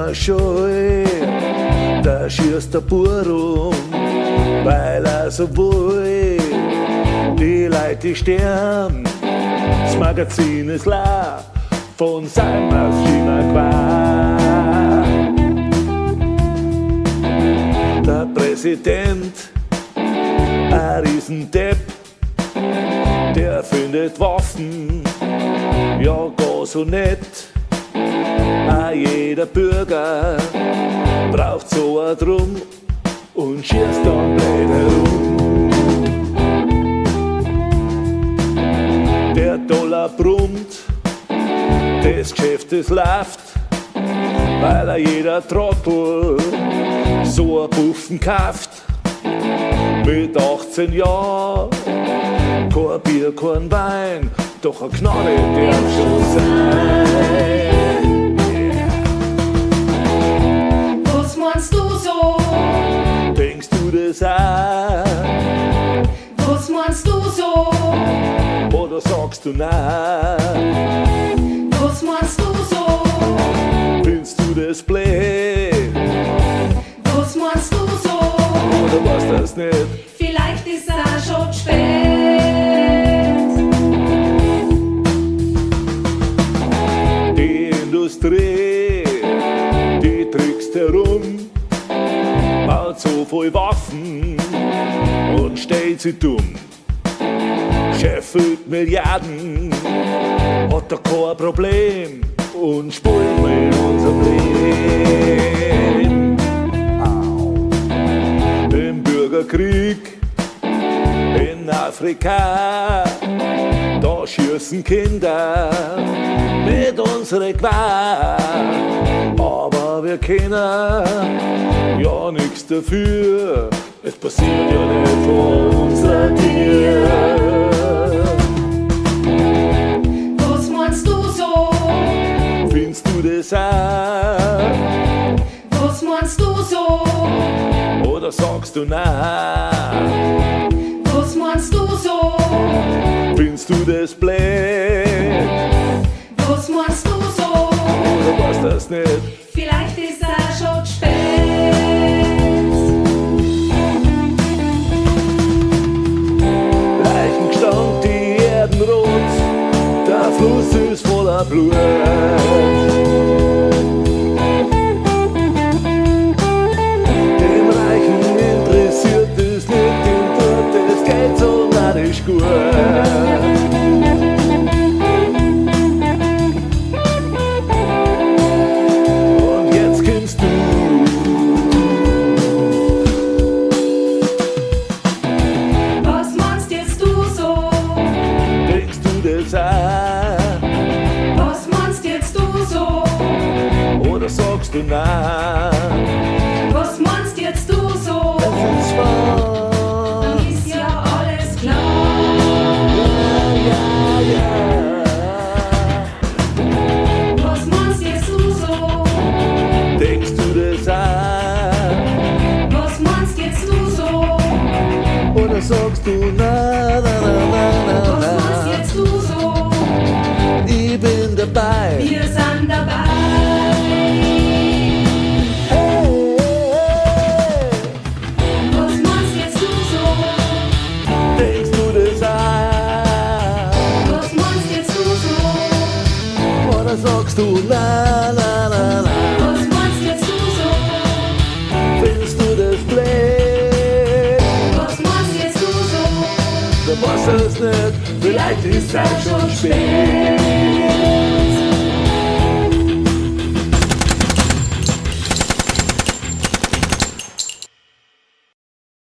immer scheu, da schießt der Bur rum, weil er so will. Die Leute sterben, das Magazin ist leer von seinem Maschinengewehr. Der Präsident, ein Riesendepp, der findet Waffen, ja gar so nett. Auch jeder Bürger braucht so ein Drum und schießt dann blöd herum. Der Dollar brummt, das Geschäft es läuft, weil jeder Trottel so ein Buffen kauft. Mit 18 Jahren, kein Bier, kein Wein, doch eine Knarre darf schon sein. Was meinst du so? Denkst du das auch? Was meinst du so? Oder sagst du nein? Was meinst du so? Findest du das blöd? Was meinst du so? Oder was das nicht? Vielleicht ist auch schon spät. Die Industrie, die trickst herum, baut so voll Waffen und stellt sie dumm. Scheffelt Milliarden, hat da kein Problem und spielt mit unserem Leben. Im Bürgerkrieg in Afrika, da schießen Kinder mit unserer Gewehr. Aber wir können ja nichts dafür, es passiert ja nicht vor unserer Tür. Was meinst du so? Findest du das auch? Was meinst du so? Oder sagst du nein? Was meinst du so? Findest du das blöd? Was meinst du so? Oder was das nicht? Vielleicht ist auch schon spät. Leichengestank, die Erden rot, der Fluss ist voller Blut. Dem Reichen interessiert es nicht, dem tut das Geld so narrisch gut. Und jetzt kommst du. Was meinst jetzt du so? Denkst du das auch? Was meinst jetzt du so? Oder sagst du nein? Was meinst jetzt du so? Es ist wahr. Dann ist ja alles klar. Ja, ja. Was meinst jetzt du so? Denkst du das auch? Was meinst jetzt du so? Oder sagst du nein, nein, nein, nein, Was meinst nein, jetzt du so? nein? Ich bin dabei. Wir sind dabei. Hey, Was meinst jetzt du so? denkst du das auch? Was meinst jetzt du so? Oder sagst du nein, nein, nein, nein? Was meinst jetzt du so? Findest du das blöd? Was meinst jetzt du so? Du weißt es nicht, vielleicht ist es schon spät.